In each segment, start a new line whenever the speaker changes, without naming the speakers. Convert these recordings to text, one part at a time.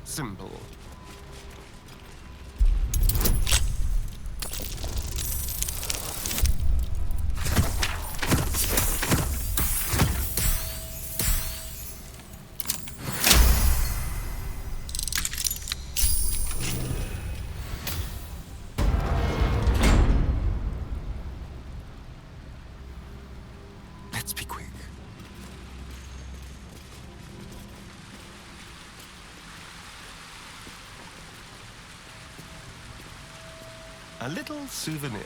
Simple. Let's be quick. A little souvenir.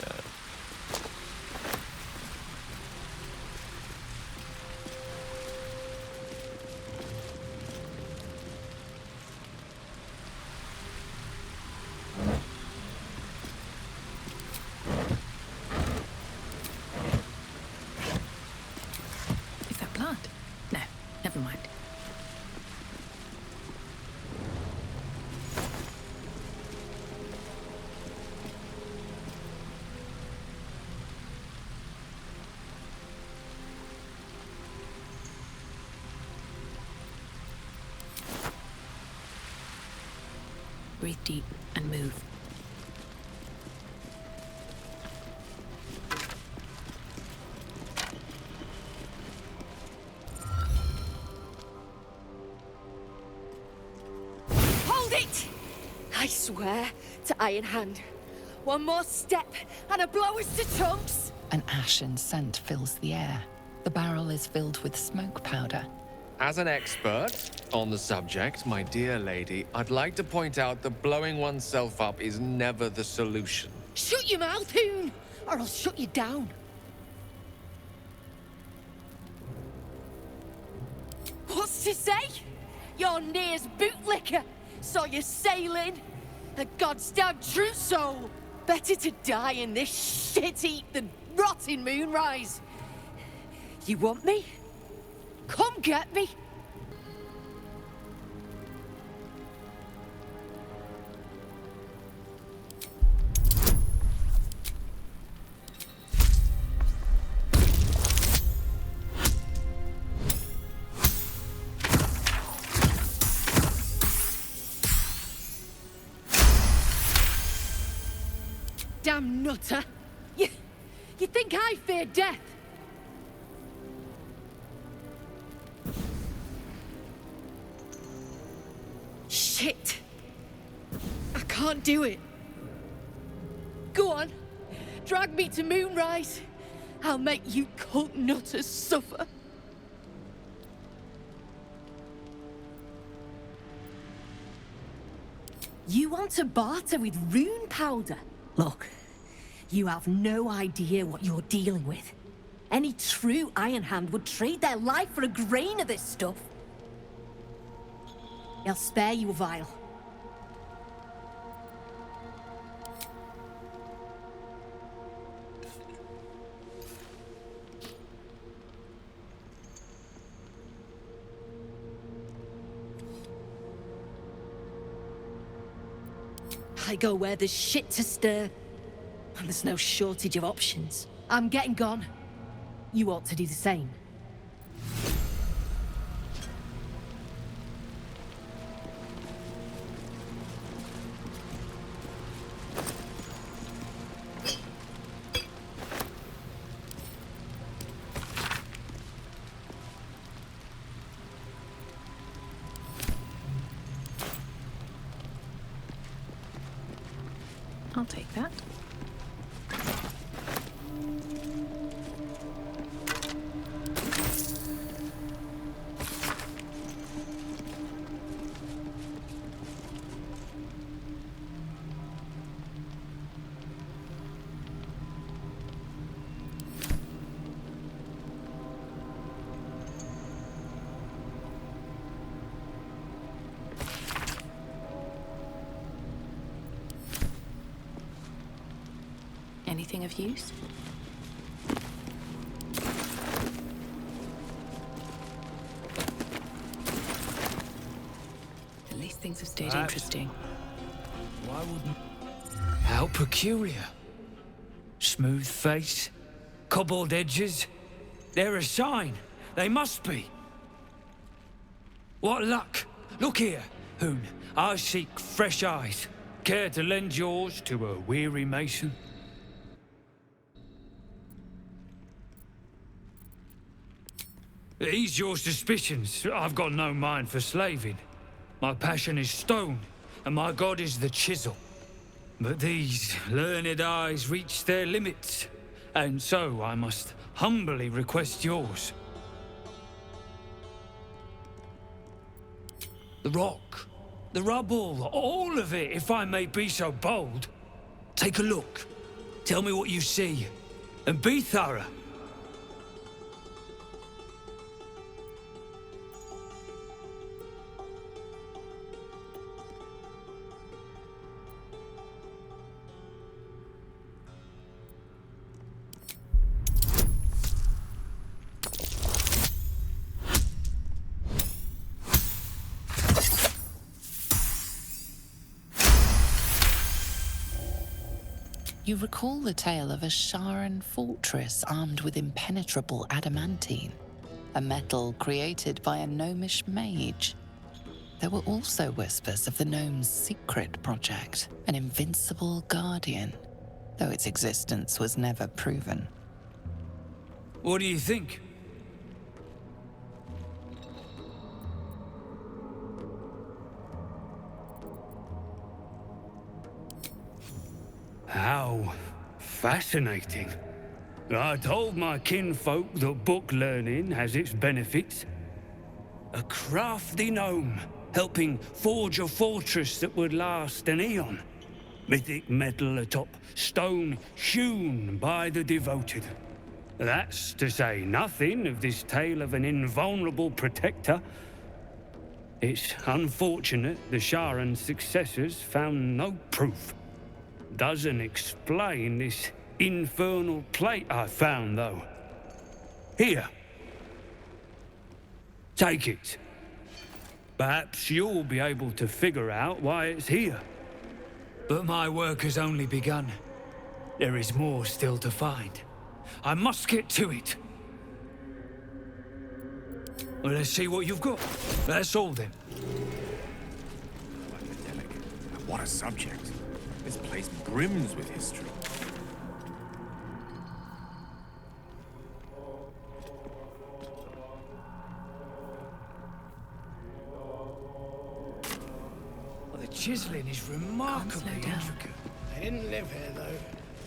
Is that blood? No, never mind. Breathe deep and move.
Hold it! I swear to Iron Hand. One more step and I blow us to chunks!
An ashen scent fills the air. The barrel is filled with smoke powder.
As an expert on the subject, my dear lady, I'd like to point out that blowing oneself up is never the solution.
Shut your mouth, Hoon, or I'll shut you down. What's to say? You're Near's bootlicker, saw you sailing. A god's damn trousseau. Better to die in this shit heap than rot in Moonrise. You want me? Come get me! Damn nutter! You think I fear death? Shit! I can't do it. Go on, drag me to Moonrise. I'll make you cult nutters suffer. You want to barter with rune powder? Look, you have no idea what you're dealing with. Any true Iron Hand would trade their life for a grain of this stuff. I'll spare you a vial. I go where there's shit to stir, and there's no shortage of options. I'm getting gone. You ought to do the same.
I'll take that. Anything of use? At least things have stayed interesting.
Why wouldn't... How peculiar. Smooth face, cobbled edges. They're a sign. They must be. What luck. Look here, Hoon. I seek fresh eyes. Care to lend yours to a weary mason? Ease your suspicions. I've got no mind for slaving. My passion is stone, and my god is the chisel. But these learned eyes reach their limits, and so I must humbly request yours. The rock, the rubble, all of it, if I may be so bold. Take a look. Tell me what you see, and be thorough.
You recall the tale of a Sharan fortress armed with impenetrable adamantine, a metal created by a gnomish mage. There were also whispers of the gnome's secret project, an invincible guardian, though its existence was never proven.
What do you think? How fascinating. I told my kinfolk that book learning has its benefits. A crafty gnome, helping forge a fortress that would last an eon. Mythic metal atop stone hewn by the devoted. That's to say nothing of this tale of an invulnerable protector. It's unfortunate the Sharan's successors found no proof. Doesn't explain this infernal plate I found, though. Here. Take it. Perhaps you'll be able to figure out why it's here. But my work has only begun. There is more still to find. I must get to it. Well, let's see what you've got. That's all then.
Academic. What a subject. This place brims with history.
Well, the chiseling is remarkably
Can't slow down.
intricate.
I didn't live here, though.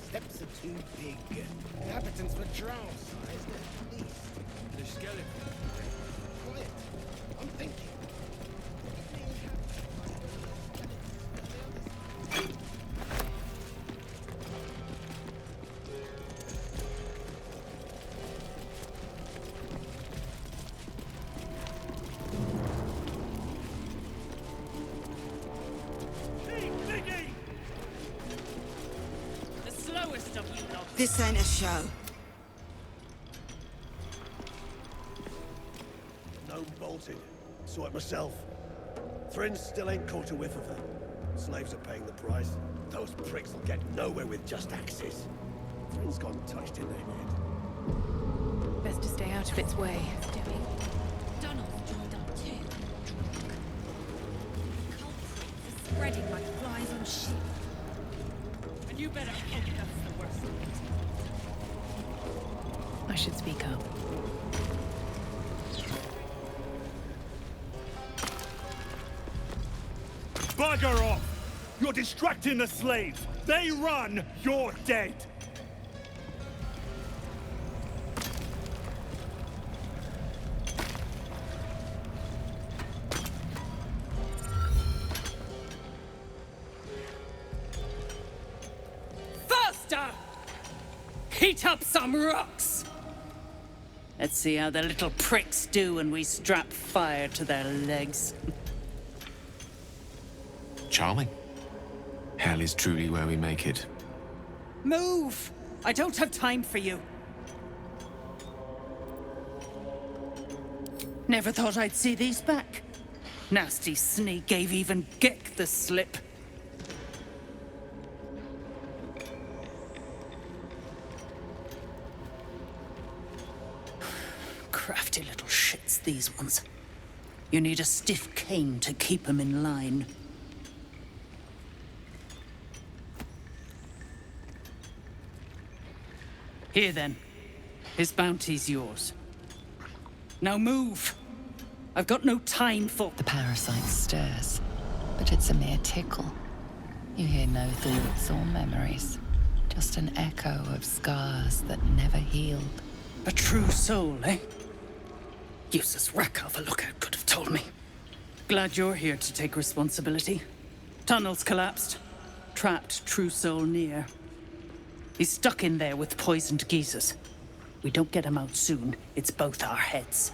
Steps are too big. Inhabitants were drow sized at least.
The skeleton.
Quiet. I'm thinking.
The slowest of you lot.
This ain't a show.
Gnome bolted. Saw it myself. Thrins still ain't caught a whiff of her. Slaves are paying the price. Those pricks will get nowhere with just axes. Thrins got touched in their head.
Best to stay out of its way.
Donald's joined up too. Culprits are spreading like flies on sheep. And you better hope that's the worst of it.
I should speak up.
Bugger off! You're distracting the slaves! They run, you're dead!
Faster! Heat up some rocks! Let's see how the little pricks do when we strap fire to their legs.
Charming. Hell is truly where we make it.
Move! I don't have time for you. Never thought I'd see these back. Nasty sneak gave even Gek the slip. Crafty little shits, these ones. You need a stiff cane to keep them in line.
Here then. His bounty's yours. Now move! I've got no time for...
The parasite stirs, but it's a mere tickle. You hear no thoughts or memories, just an echo of scars that never healed.
A true soul, eh? Useless wreck of a lookout could have told me. Glad you're here to take responsibility. Tunnels collapsed. Trapped true soul near. He's stuck in there with poisoned geezers. We don't get him out soon, it's both our heads.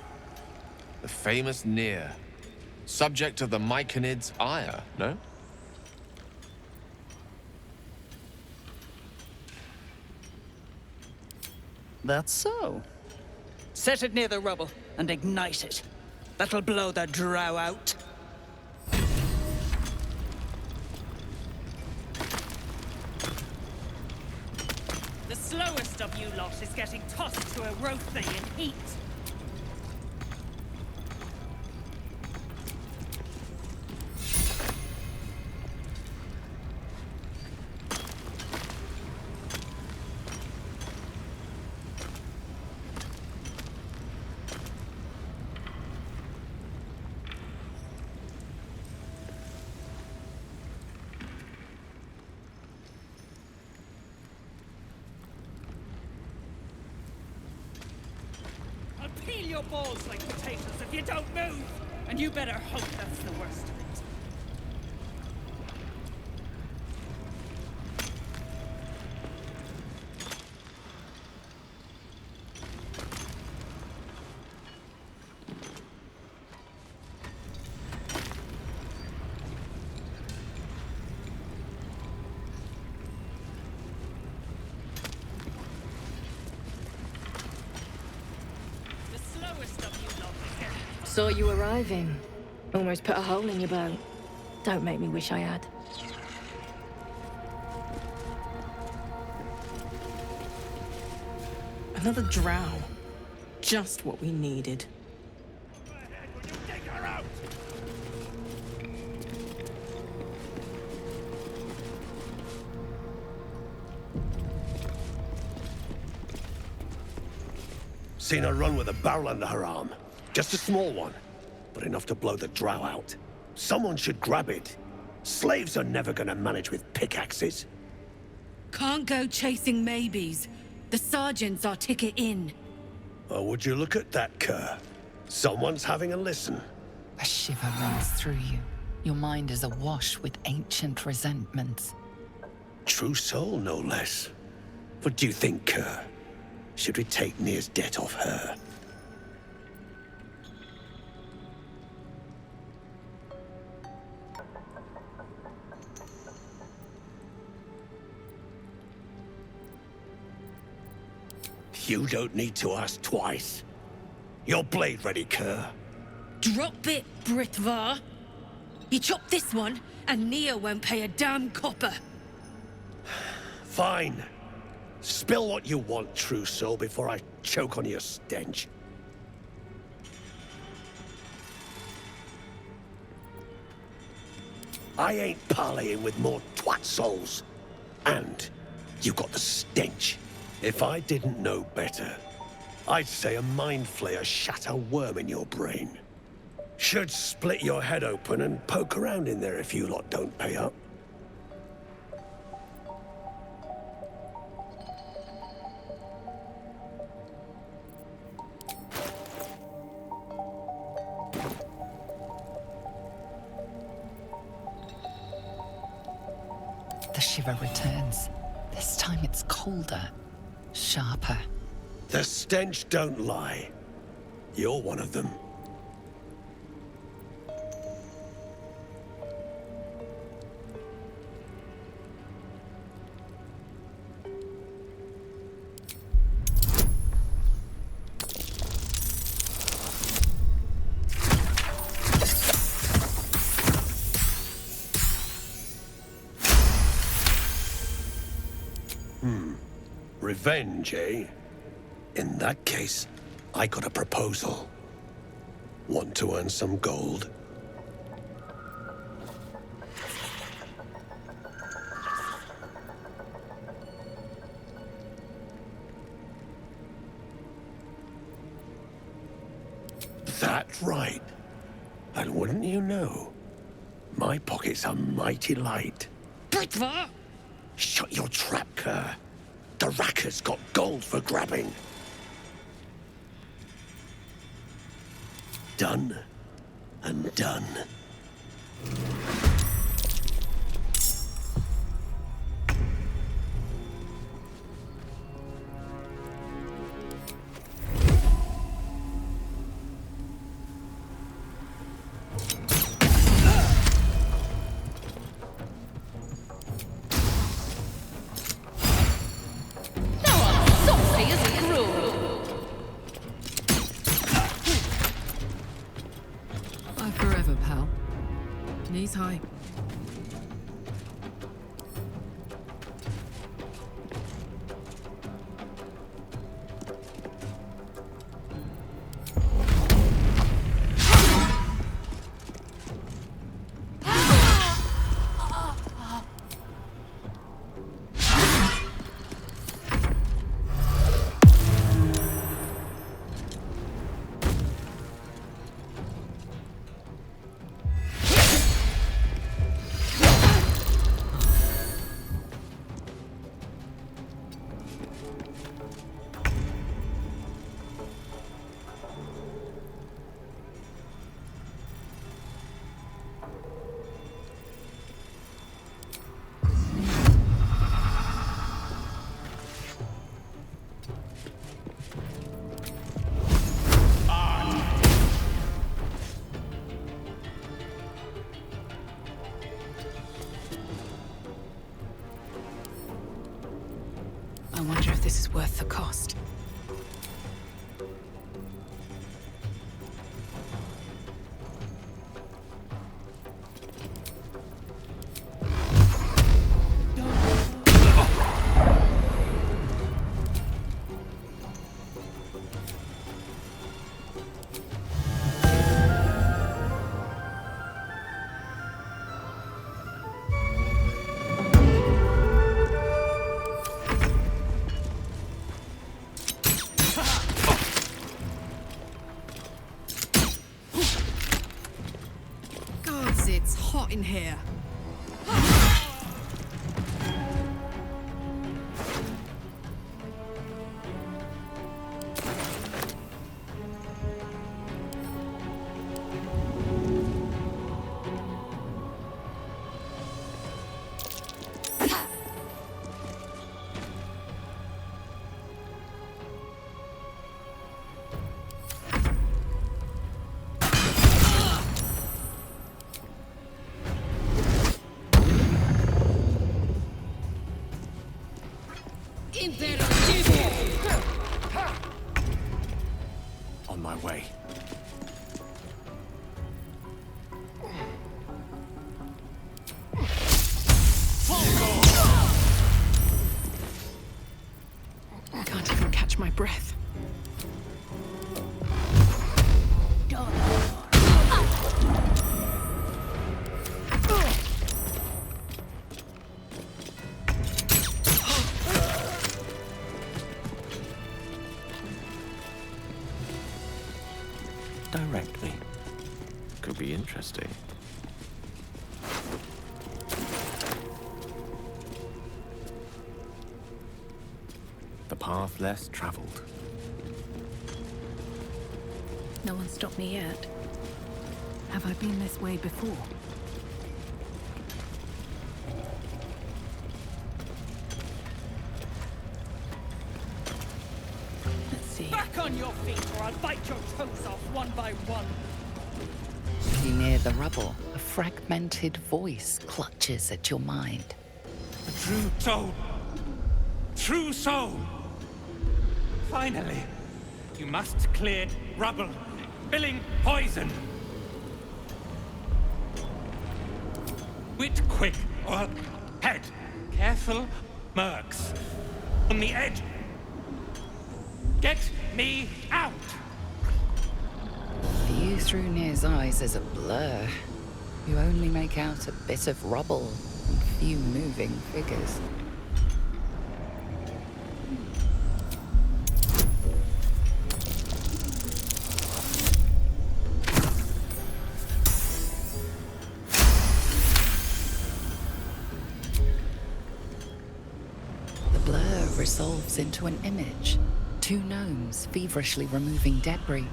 The famous Nier. Subject of the Myconid's ire, no?
That's so. Set it near the rubble and ignite it. That'll blow the drow out. The slowest of you lot is getting tossed to a Rothay in heat. Peel your balls like potatoes if you don't move! And you better hope that's the worst of it.
Saw you arriving. Almost put a hole in your boat. Don't make me wish I had.
Another drow. Just what we needed.
Seen her run with a barrel under her arm. Just a small one, but enough to blow the drow out. Someone should grab it. Slaves are never gonna manage with pickaxes.
Can't go chasing maybes. The sergeant's our ticket in.
Oh, would you look at that, Kerr? Someone's having a listen.
A shiver runs through you. Your mind is awash with ancient resentments.
True soul, no less. What do you think, Kerr? Should we take Nir's debt off her? You don't need to ask twice. Your blade ready, Kerr.
Drop it, Britvar. You chop this one, and Nia won't pay a damn copper.
Fine. Spill what you want, true soul, before I choke on your stench. I ain't parleying with more twat souls. And you got the stench. If I didn't know better, I'd say a mind flayer shat a worm in your brain. Should split your head open and poke around in there if you lot don't pay up.
The shiver returns. This time it's colder, sharper.
The stench don't lie. You're one of them. Revenge, eh? In that case, I got a proposal. Want to earn some gold? That's right. And wouldn't you know, my pockets are mighty light.
Britva!
Shut your trap, Kerr. The Racker's got gold for grabbing. Done and done.
Bye forever, pal. Knees high. I wonder if this is worth the cost. It's hot in here.
On my way.
I can't even catch my breath.
Direct me. Could be interesting. The path less traveled.
No one stopped me yet. Have I been this way before? Let's see.
Back on your feet, or I'll bite your toes off one by one.
Near the rubble, a fragmented voice clutches at your mind.
True soul. True soul. Finally, you must clear rubble, spilling poison. Wit quick, or head. Careful, mercs. On the edge. Get me out!
View through Nir's eyes is a blur. You only make out a bit of rubble and few moving figures. resolves into an image. Two gnomes feverishly removing debris,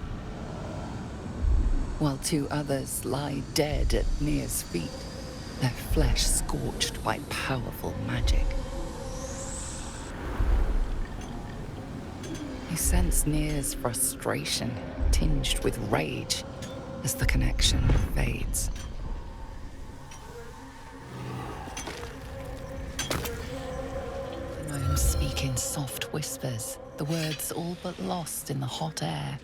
while two others lie dead at Nia's feet, their flesh scorched by powerful magic. You sense Nia's frustration, tinged with rage, as the connection fades. The gnomes speak in soft whispers, the words all but lost in the hot air.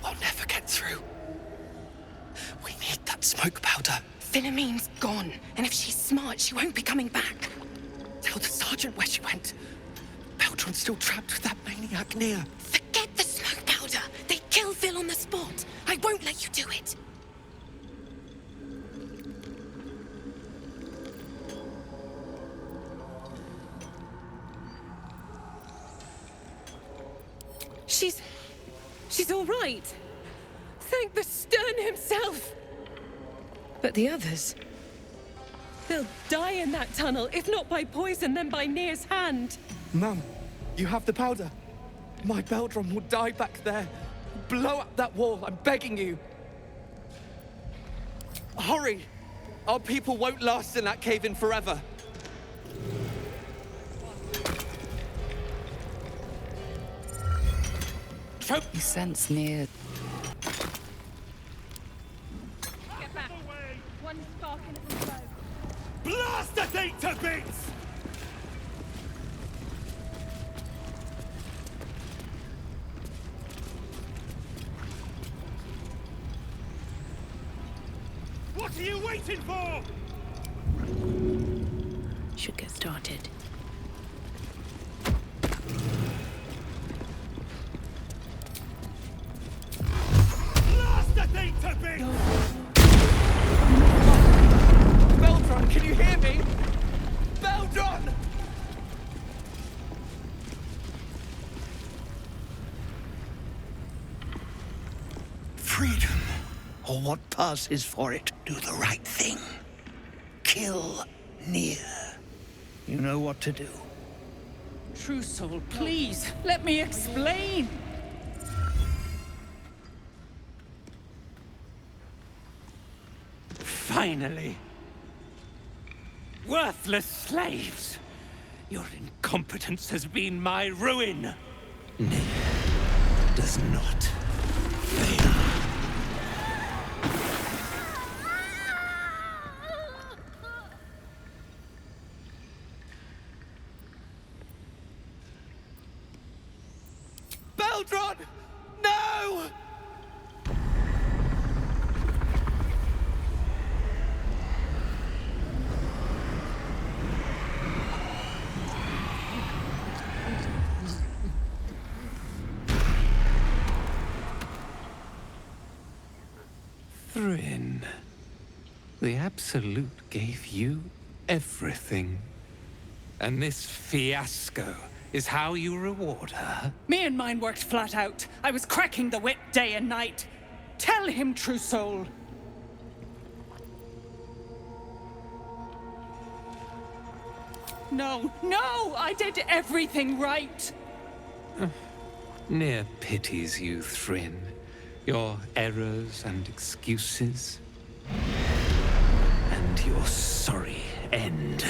We'll never get through. We need that smoke powder. Philommene's gone, and if she's smart, she won't be coming back. Tell the sergeant where she went. Beltron's still trapped with that maniac Nia. Forget the smoke powder. They kill Phil on the spot. I won't let you do it.
She's all right. Thank the Stern himself. But the others... they'll die in that tunnel, if not by poison, then by Nia's hand.
Mum, you have the powder. My Beldrum will die back there. Blow up that wall, I'm begging you. Hurry! Our people won't last in that cave-in forever.
You sense Nia.
Get back. One spark and it will blow.
Blast the thing to bits! What are you waiting for?
Should get started.
Blast the thing to bits!
Beldron, can you hear me? Beldron!
Freedom, or what passes for it. Do the right thing. Kill Nia. You know what to do.
True Soul, please, let me explain.
Finally. Worthless slaves. Your incompetence has been my ruin.
Nia does not fail.
Beldron! No!
Thrin, the Absolute gave you everything. And this fiasco is how you reward her?
Me and mine worked flat out. I was cracking the whip day and night. Tell him, True Soul. No, I did everything right.
Nia pities you, Thrin. Your errors and excuses. And your sorry end.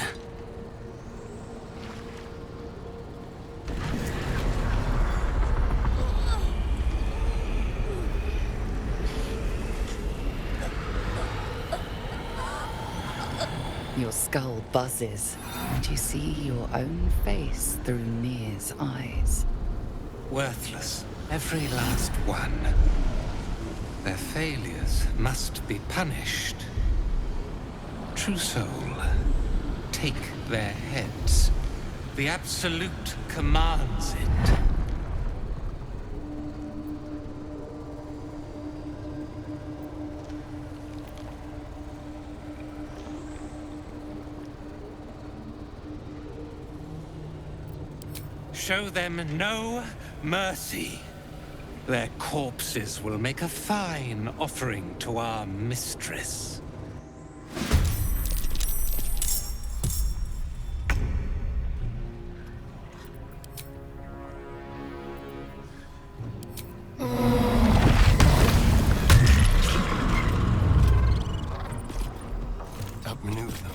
Your skull buzzes, and you see your own face through Nia's eyes.
Worthless, every last one. Their failures must be punished. True Soul, take their heads. The Absolute commands it. Show them no mercy. Their corpses will make a fine offering to our mistress.
Outmaneuver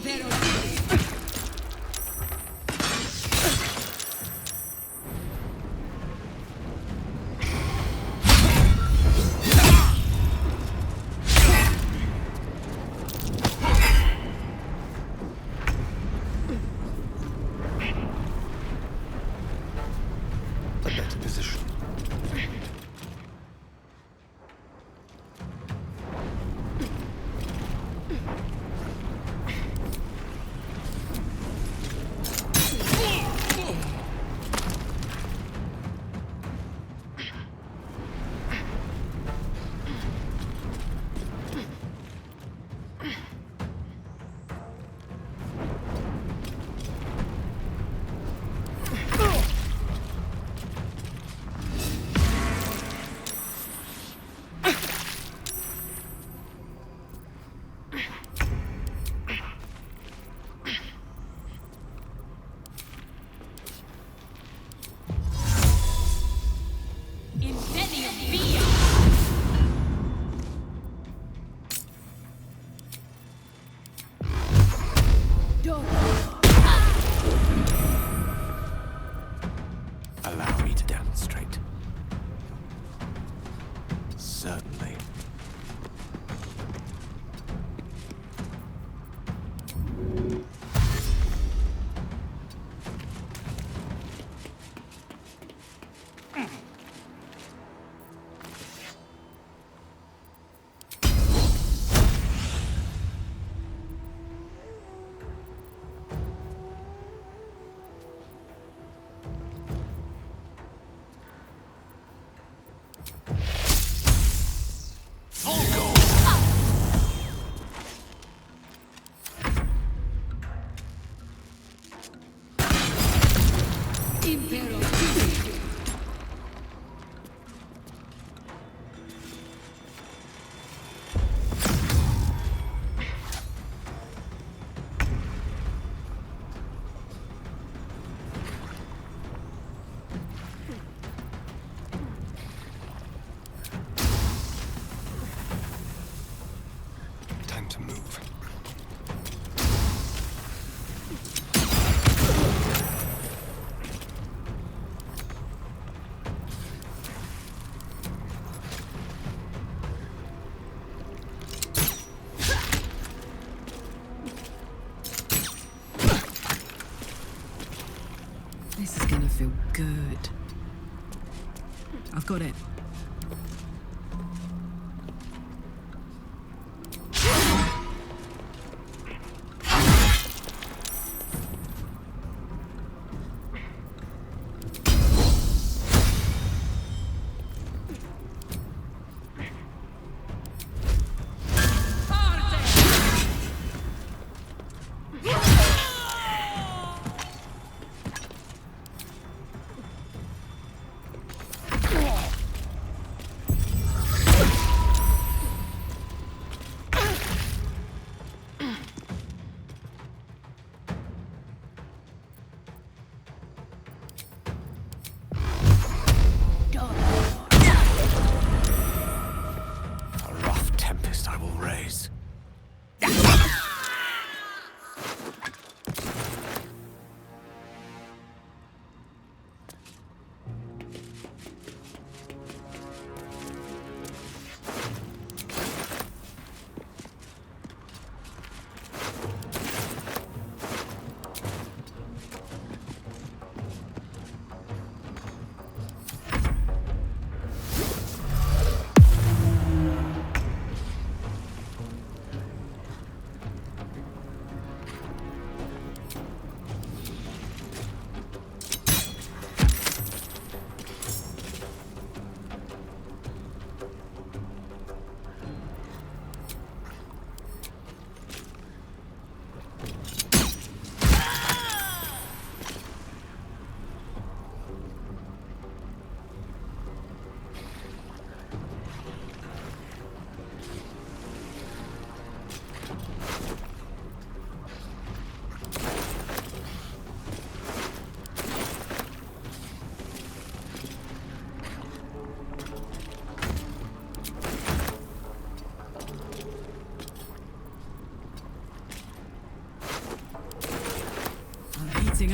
them. Allow me to demonstrate. Certainly. Time to move.
This is gonna feel good. I've got it.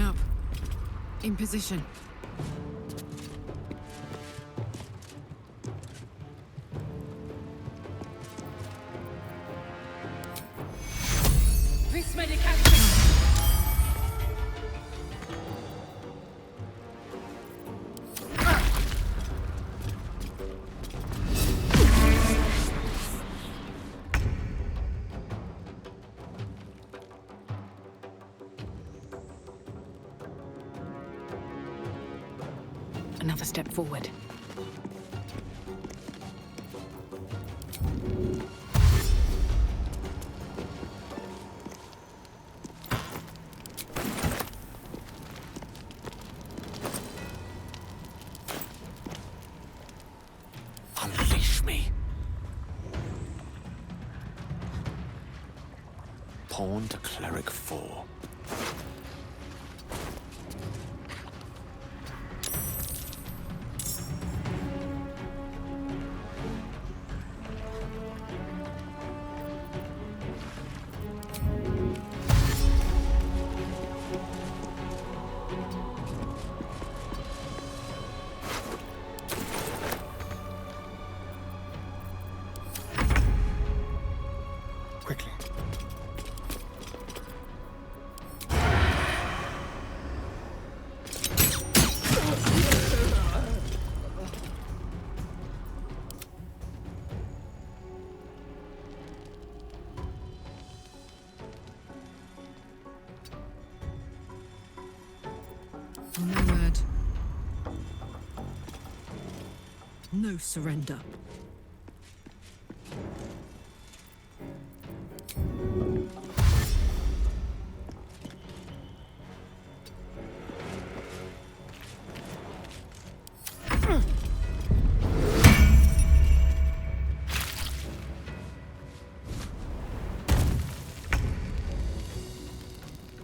Up. In position.
Priest medication.
Another step forward.
Unleash me. Pawn to Cleric 4.
Quickly.
No word. No surrender.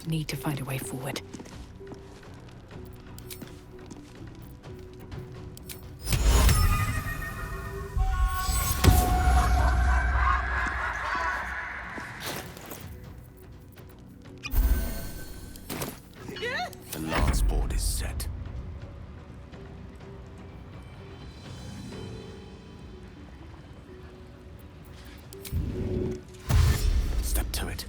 Need to find a way forward.
The lance board is set. Step to it.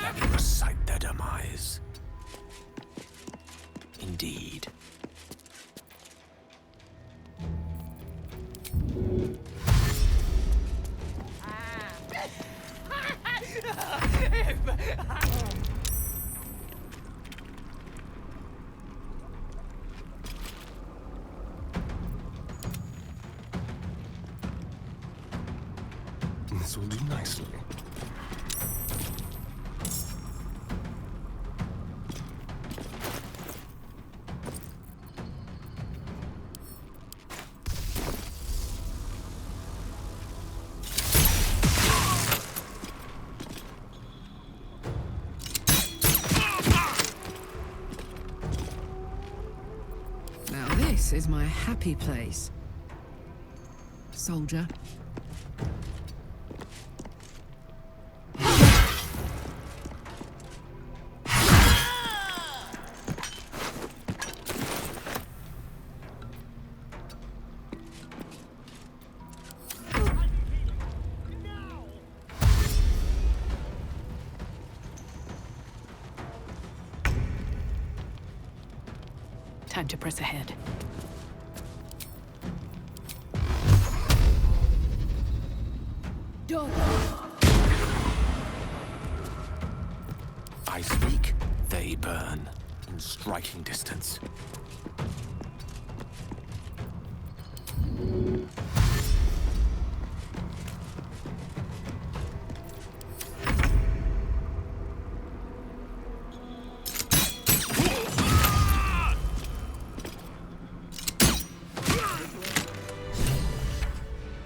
Let me recite their demise. Indeed. This will do nicely.
Now this is my happy place. Soldier.
Time to press ahead.
I speak, they burn, in striking distance.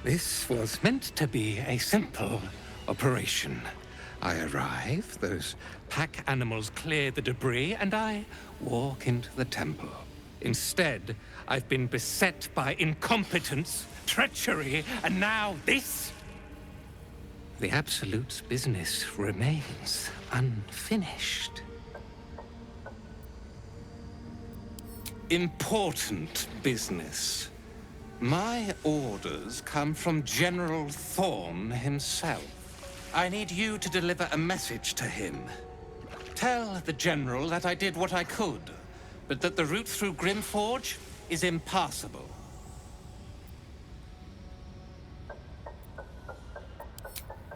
This was meant to be a simple operation. I arrive, those pack animals clear the debris, and I walk into the temple. Instead, I've been beset by incompetence, treachery, and now this? The Absolute's business remains unfinished. Important business. My orders come from General Thorn himself. I need you to deliver a message to him. Tell the General that I did what I could, but that the route through Grimforge is impassable.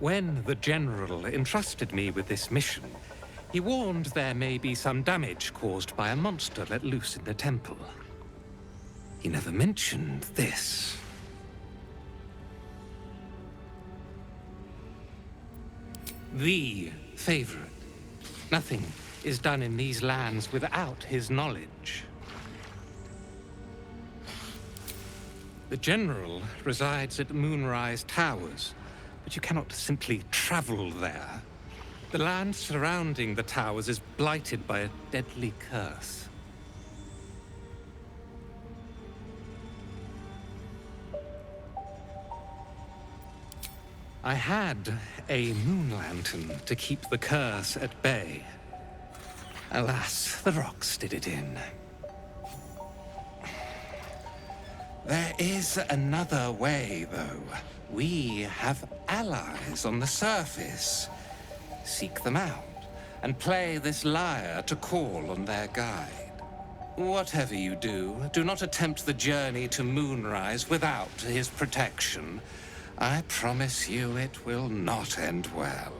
When the General entrusted me with this mission, he warned there may be some damage caused by a monster let loose in the temple. He never mentioned this. The favorite. Nothing is done in these lands without his knowledge. The General resides at Moonrise Towers, but you cannot simply travel there. The land surrounding the towers is blighted by a deadly curse. I had a moon lantern to keep the curse at bay. Alas, the rocks did it in. There is another way, though. We have allies on the surface. Seek them out, and play this lyre to call on their guide. Whatever you do, do not attempt the journey to Moonrise without his protection. I promise you it will not end well.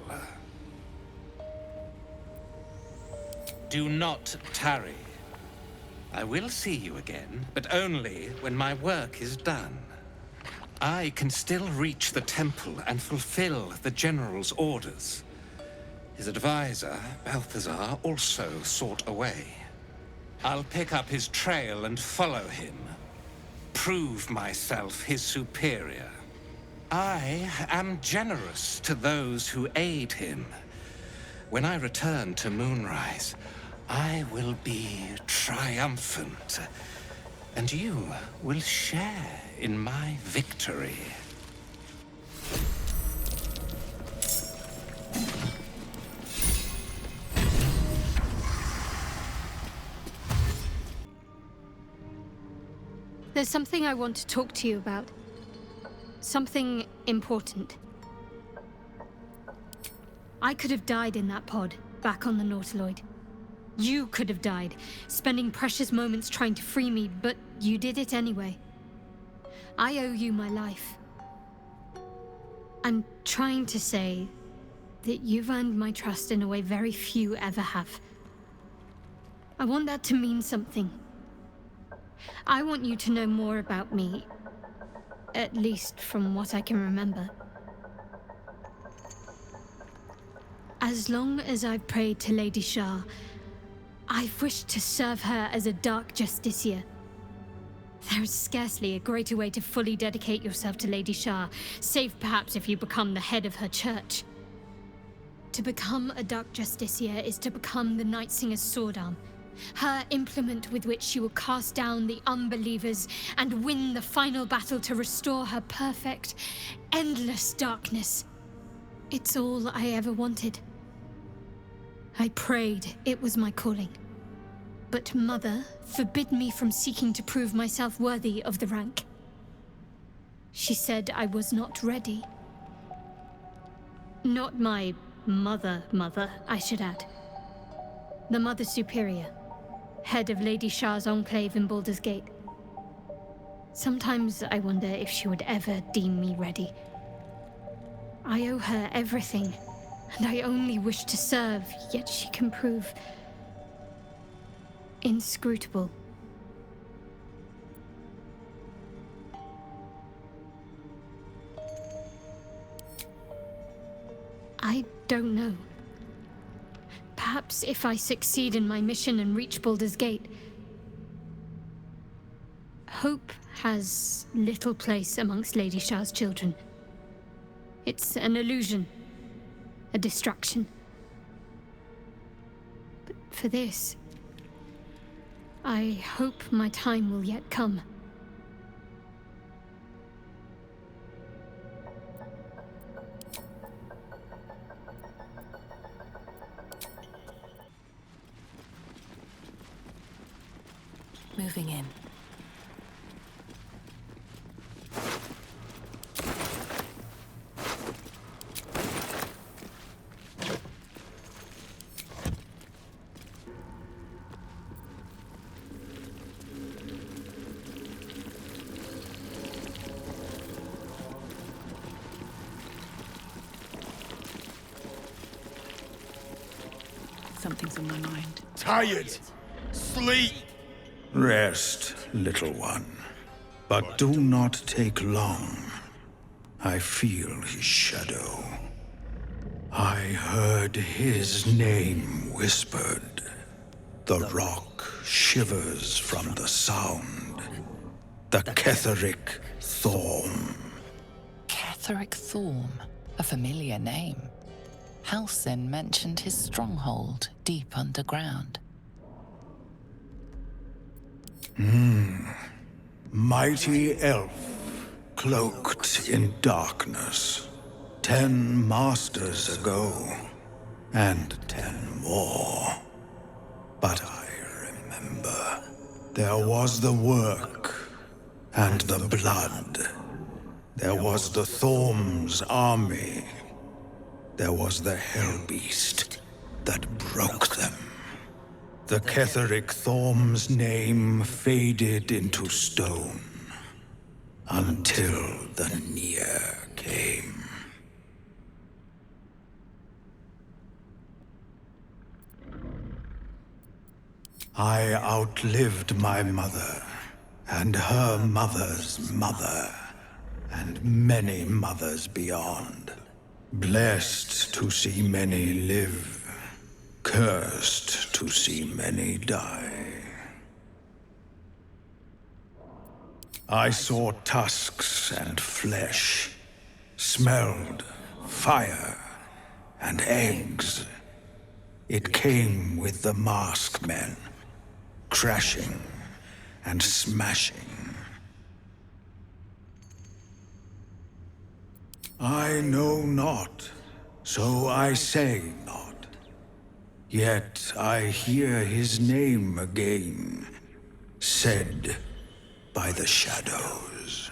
Do not tarry. I will see you again, but only when my work is done. I can still reach the temple and fulfill the General's orders. His advisor, Balthazar, also sought away. I'll pick up his trail and follow him. prove myself his superior. I am generous to those who aid him. When I return to Moonrise, I will be triumphant, and you will share in my victory.
There's something I want to talk to you about. Something important. I could have died in that pod, back on the Nautiloid. You could have died, spending precious moments trying to free me, but you did it anyway. I owe you my life. I'm trying to say that you've earned my trust in a way very few ever have. I want that to mean something. I want you to know more about me, at least from what I can remember. As long as I've prayed to Lady Shar, I've wished to serve her as a Dark Justiciar. There is scarcely a greater way to fully dedicate yourself to Lady Shar, save perhaps if you become the head of her church. To become a Dark Justiciar is to become the Night Singer's sword arm, her implement with which she will cast down the unbelievers and win the final battle to restore her perfect, endless darkness. It's all I ever wanted. I prayed it was my calling. But Mother forbid me from seeking to prove myself worthy of the rank. She said I was not ready. Not my mother, I should add. The Mother Superior, head of Lady Shar's enclave in Baldur's Gate. Sometimes I wonder if she would ever deem me ready. I owe her everything, and I only wish to serve, yet she can prove inscrutable. I don't know. Perhaps if I succeed in my mission and reach Baldur's Gate. Hope has little place amongst Lady Shar's children. It's an illusion, a distraction. But for this, I hope my time will yet come.
Moving in. Something's on my mind.
Tired. Sleep.
Rest, little one. But do not take long. I feel his shadow. I heard his name whispered. The rock shivers from the sound. The Ketheric Thorm.
Ketheric Thorm, a familiar name. Halsin mentioned his stronghold deep underground.
Mighty elf, cloaked in darkness. 10 masters ago, and 10 more. But I remember, there was the work, and the blood. There was the Thorm's army. There was the Hellbeast that broke them. The Ketheric Thorm's name faded into stone until the Nier came. I outlived my mother, and her mother's mother, and many mothers beyond. Blessed to see many live. Cursed to see many die.
I saw tusks and flesh, smelled fire and eggs. It came with the masked men, crashing and smashing. I know not, so I say not. Yet I hear his name again, said by the shadows.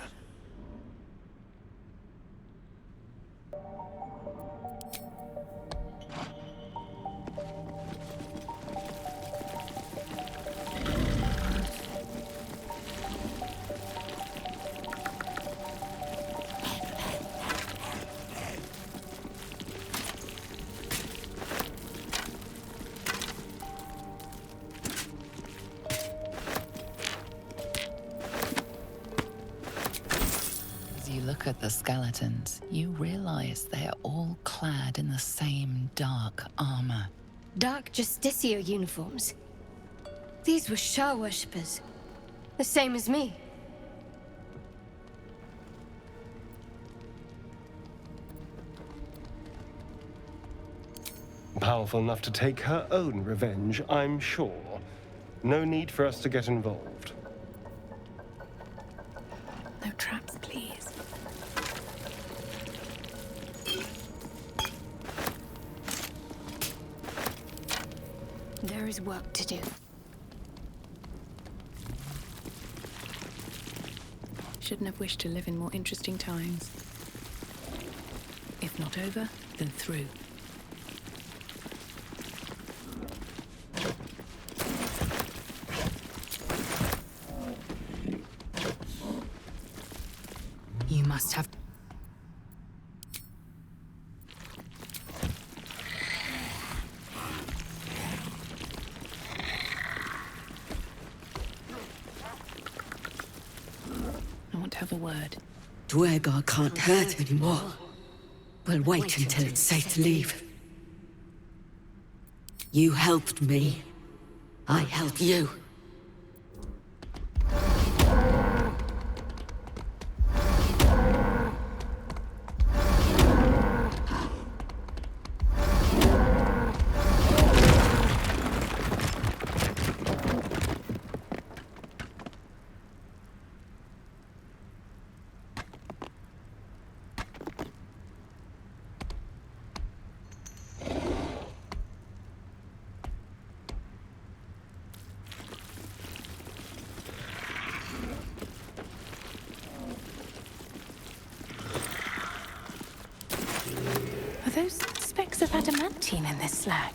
Look at the skeletons, you realize they are all clad in the same dark armor.
Dark Justicia uniforms. These were Shah worshippers. The same as me.
Powerful enough to take her own revenge, I'm sure. No need for us to get involved.
No traps, please.
There is work to do.
Shouldn't have wished to live in more interesting times. If not over, then through.
You must have...
I want to have a word.
Duergar can't hurt anymore. We'll wait until it's safe to leave. You helped me. I help you.
Are those specks of adamantine in this slag?